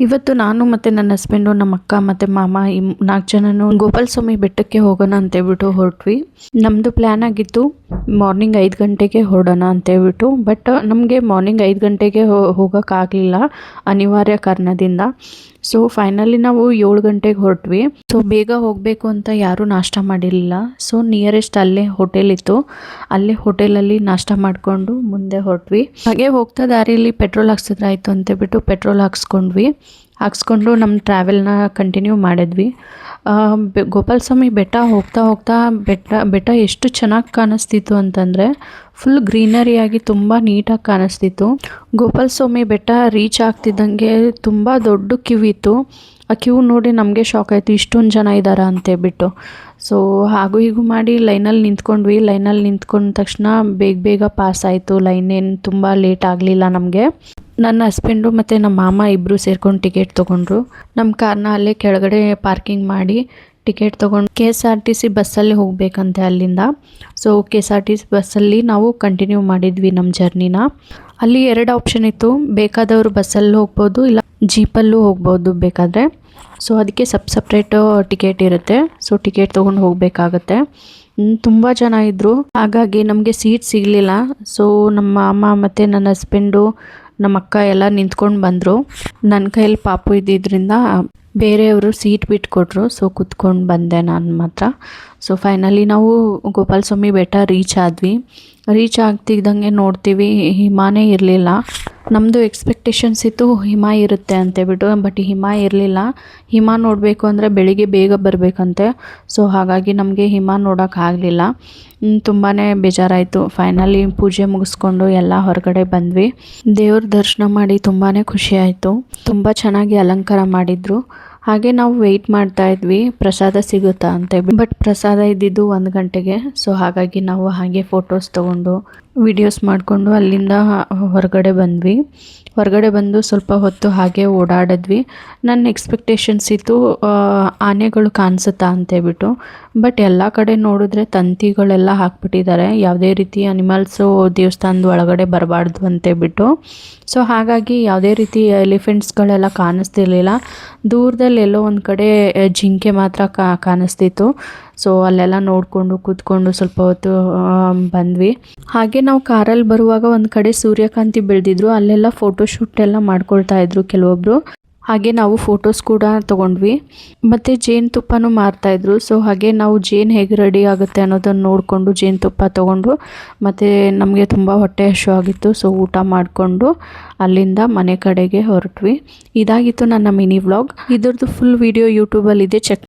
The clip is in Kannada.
ಇವತ್ತು ನಾನು ಮತ್ತು ನನ್ನ ಹಸ್ಬೆಂಡು ನಮ್ಮ ಅಕ್ಕ ಮತ್ತು ಮಾಮ ಈ 4 ಜನನು ಗೋಪಾಲಸ್ವಾಮಿ ಬೆಟ್ಟಕ್ಕೆ ಹೋಗೋಣ ಅಂತೇಳ್ಬಿಟ್ಟು ಹೊರಟ್ವಿ. ನಮ್ಮದು ಪ್ಲ್ಯಾನ್ ಆಗಿತ್ತು ಮಾರ್ನಿಂಗ್ 5 ಗಂಟೆಗೆ ಹೊರಡೋಣ ಅಂತೇಳ್ಬಿಟ್ಟು. ಬಟ್ ನಮಗೆ ಮಾರ್ನಿಂಗ್ 5 ಗಂಟೆಗೆ ಹೋಗೋಕ್ಕಾಗಲಿಲ್ಲ ಅನಿವಾರ್ಯ ಕಾರಣದಿಂದ. ಸೊ ಫೈನಲಿ ನಾವು 7 ಗಂಟೆಗೆ ಹೊರಟ್ವಿ. ಸೊ ಬೇಗ ಹೋಗಬೇಕು ಅಂತ ಯಾರೂ ನಾಷ್ಟ ಮಾಡಿರಲಿಲ್ಲ. ಸೊ ನಿಯರೆಸ್ಟ್ ಅಲ್ಲೇ ಹೋಟೆಲ್ ಇತ್ತು, ಅಲ್ಲೇ ಹೋಟೆಲಲ್ಲಿ ನಾಷ್ಟ ಮಾಡಿಕೊಂಡು ಮುಂದೆ ಹೊರಟ್ವಿ. ಹಾಗೆ ಹೋಗ್ತಾ ದಾರಿಯಲ್ಲಿ ಪೆಟ್ರೋಲ್ ಹಾಕ್ಸಿದ್ರಾಯ್ತು ಅಂತೇಳ್ಬಿಟ್ಟು ಪೆಟ್ರೋಲ್ ಹಾಕ್ಸ್ಕೊಂಡು ನಮ್ಮ ಟ್ರಾವೆಲ್ನ ಕಂಟಿನ್ಯೂ ಮಾಡಿದ್ವಿ. ಗೋಪಾಲಸ್ವಾಮಿ ಬೆಟ್ಟ ಹೋಗ್ತಾ ಬೆಟ್ಟ ಎಷ್ಟು ಚೆನ್ನಾಗಿ ಕಾಣಿಸ್ತಿತ್ತು ಅಂತಂದರೆ ಫುಲ್ ಗ್ರೀನರಿಯಾಗಿ ತುಂಬ ನೀಟಾಗಿ ಕಾಣಿಸ್ತಿತ್ತು. ಗೋಪಾಲಸ್ವಾಮಿ ಬೆಟ್ಟ ರೀಚ್ ಆಗ್ತಿದ್ದಂಗೆ ತುಂಬ ದೊಡ್ಡ ಕ್ಯೂ ಇತ್ತು. ಆ ಕ್ಯೂ ನೋಡಿ ನಮಗೆ ಶಾಕ್ ಆಯಿತು, ಇಷ್ಟೊಂದು ಜನ ಇದ್ದಾರಾ ಅಂತೇಳ್ಬಿಟ್ಟು. ಸೊ ಹಾಗೂ ಹೀಗೂ ಮಾಡಿ ಲೈನಲ್ಲಿ ನಿಂತ್ಕೊಂಡ್ವಿ. ಲೈನಲ್ಲಿ ನಿಂತ್ಕೊಂಡ ತಕ್ಷಣ ಬೇಗ ಪಾಸ್ ಆಯಿತು. ಲೈನ್ ಏನು ತುಂಬ ಲೇಟ್ ಆಗಲಿಲ್ಲ ನಮಗೆ. ನನ್ನ ಹಸ್ಬೆಂಡು ಮತ್ತು ನಮ್ಮ ಮಾಮ ಇಬ್ಬರು ಸೇರ್ಕೊಂಡು ಟಿಕೆಟ್ ತೊಗೊಂಡ್ರು. ನಮ್ಮ ಕಾರ್ನ ಅಲ್ಲೇ ಕೆಳಗಡೆ ಪಾರ್ಕಿಂಗ್ ಮಾಡಿ ಟಿಕೆಟ್ ತೊಗೊಂಡು KSRTC ಬಸ್ಸಲ್ಲಿ ಹೋಗಬೇಕಂತೆ ಅಲ್ಲಿಂದ. ಸೊ KSRTC ಬಸ್ಸಲ್ಲಿ ನಾವು ಕಂಟಿನ್ಯೂ ಮಾಡಿದ್ವಿ ನಮ್ಮ ಜರ್ನಿನ. ಅಲ್ಲಿ 2 ಆಪ್ಷನ್ ಇತ್ತು, ಬೇಕಾದವರು ಬಸ್ಸಲ್ಲಿ ಹೋಗ್ಬೋದು, ಇಲ್ಲ ಜೀಪಲ್ಲೂ ಹೋಗ್ಬೋದು ಬೇಕಾದರೆ. ಸೊ ಅದಕ್ಕೆ ಸಪ್ರೇಟ್ ಟಿಕೆಟ್ ಇರುತ್ತೆ. ಸೊ ಟಿಕೆಟ್ ತೊಗೊಂಡು ಹೋಗಬೇಕಾಗತ್ತೆ. ತುಂಬ ಜನ ಇದ್ದರು, ಹಾಗಾಗಿ ನಮಗೆ ಸೀಟ್ ಸಿಗಲಿಲ್ಲ. ಸೊ ನಮ್ಮ ಮಾಮ ಮತ್ತು ನನ್ನ ಹಸ್ಬೆಂಡು ನಮ್ಮ ಅಕ್ಕ ಎಲ್ಲ ನಿಂತ್ಕೊಂಡು ಬಂದರು. ನನ್ನ ಕೈಯಲ್ಲಿ ಪಾಪು ಇದ್ದಿದ್ದರಿಂದ ಬೇರೆಯವರು ಸೀಟ್ ಬಿಟ್ಕೊಟ್ರು. ಸೊ ಕುತ್ಕೊಂಡು ಬಂದೆ ನಾನು ಮಾತ್ರ. ಸೊ ಫೈನಲಿ ನಾವು ಗೋಪಾಲಸ್ವಾಮಿ ಬೆಟ್ಟ ರೀಚ್ ಆದ್ವಿ. ರೀಚ್ ಆಗ್ತಿದ್ದಂಗೆ ನೋಡ್ತೀವಿ ಹಿಮಾನೇ ಇರಲಿಲ್ಲ. ನಮ್ಮದು ಎಕ್ಸ್ಪೆಕ್ಟೇಷನ್ಸ್ ಇತ್ತು ಹಿಮ ಇರುತ್ತೆ ಅಂತೇಳ್ಬಿಟ್ಟು, ಬಟ್ ಹಿಮ ಇರಲಿಲ್ಲ. ಹಿಮ ನೋಡಬೇಕು ಅಂದರೆ ಬೆಳಿಗ್ಗೆ ಬೇಗ ಬರಬೇಕಂತೆ. ಸೊ ಹಾಗಾಗಿ ನಮಗೆ ಹಿಮ ನೋಡೋಕ್ಕಾಗಲಿಲ್ಲ. ತುಂಬಾ ಬೇಜಾರಾಯಿತು. ಫೈನಲಿ ಪೂಜೆ ಮುಗಿಸ್ಕೊಂಡು ಎಲ್ಲ ಹೊರಗಡೆ ಬಂದ್ವಿ. ದೇವ್ರ ದರ್ಶನ ಮಾಡಿ ತುಂಬಾ ಖುಷಿ ಆಯಿತು. ತುಂಬ ಚೆನ್ನಾಗಿ ಅಲಂಕಾರ ಮಾಡಿದರು. ಹಾಗೆ ನಾವು ವೆಯ್ಟ್ ಮಾಡ್ತಾ ಇದ್ವಿ ಪ್ರಸಾದ ಸಿಗುತ್ತಾ ಅಂತ. ಬಟ್ ಪ್ರಸಾದ ಇದ್ದಿದ್ದು 1 ಗಂಟೆಗೆ. ಸೊ ಹಾಗಾಗಿ ನಾವು ಹಾಗೆ ಫೋಟೋಸ್ ತೊಗೊಂಡು ವಿಡಿಯೋಸ್ ಮಾಡಿಕೊಂಡು ಅಲ್ಲಿಂದ ಹೊರಗಡೆ ಬಂದ್ವಿ. ಹೊರಗಡೆ ಬಂದು ಸ್ವಲ್ಪ ಹೊತ್ತು ಹಾಗೆ ಓಡಾಡಿದ್ವಿ. ನನ್ನ ಎಕ್ಸ್ಪೆಕ್ಟೇಷನ್ಸ್ ಇತ್ತು ಆನೆಗಳು ಕಾಣಿಸುತ್ತಾ ಅಂತೇಳ್ಬಿಟ್ಟು. ಬಟ್ ಎಲ್ಲ ಕಡೆ ನೋಡಿದ್ರೆ ತಂತಿಗಳೆಲ್ಲ ಹಾಕ್ಬಿಟ್ಟಿದ್ದಾರೆ, ಯಾವುದೇ ರೀತಿ ಅನಿಮಲ್ಸು ದೇವಸ್ಥಾನದ ಒಳಗಡೆ ಬರಬಾರ್ದು ಅಂತೇಳ್ಬಿಟ್ಟು. ಸೊ ಹಾಗಾಗಿ ಯಾವುದೇ ರೀತಿ ಎಲಿಫೆಂಟ್ಸ್ಗಳೆಲ್ಲ ಕಾಣಿಸ್ತಿರ್ಲಿಲ್ಲ. ದೂರದಲ್ಲಿ ಎಲ್ಲೋ ಒಂದು ಕಡೆ ಜಿಂಕೆ ಮಾತ್ರ ಕಾಣಿಸ್ತಿತ್ತು. ಸೊ ಅಲ್ಲೆಲ್ಲ ನೋಡಿಕೊಂಡು ಕೂತ್ಕೊಂಡು ಸ್ವಲ್ಪ ಹೊತ್ತು ಬಂದ್ವಿ. ಹಾಗೆ ನಾವು ಕಾರಲ್ಲಿ ಬರುವಾಗ ಒಂದು ಕಡೆ ಸೂರ್ಯಕಾಂತಿ ಬೆಳೆದಿದ್ರು, ಅಲ್ಲೆಲ್ಲ ಫೋಟೋಶೂಟ್ ಎಲ್ಲ ಮಾಡ್ಕೊಳ್ತಾ ಇದ್ರು ಕೆಲವೊಬ್ಬರು. ಹಾಗೆ ನಾವು ಫೋಟೋಸ್ ಕೂಡ ತೊಗೊಂಡ್ವಿ. ಮತ್ತು ಜೇನುತುಪ್ಪನೂ ಮಾರ್ತಾಯಿದ್ರು. ಸೊ ಹಾಗೆ ನಾವು ಜೇನು ಹೇಗೆ ರೆಡಿ ಆಗುತ್ತೆ ಅನ್ನೋದನ್ನು ನೋಡಿಕೊಂಡು ಜೇನುತುಪ್ಪ ತೊಗೊಂಡು, ಮತ್ತು ನಮಗೆ ತುಂಬ ಹೊಟ್ಟೆ ಹಸಿವು ಆಗಿತ್ತು. ಸೊ ಊಟ ಮಾಡಿಕೊಂಡು ಅಲ್ಲಿಂದ ಮನೆ ಕಡೆಗೆ ಹೊರಟ್ವಿ. ಇದಾಗಿತ್ತು ನನ್ನ ಮಿನಿ ವ್ಲಾಗ್. ಇದ್ರದ್ದು ಫುಲ್ ವಿಡಿಯೋ ಯೂಟ್ಯೂಬಲ್ಲಿದೆ, ಚೆಕ್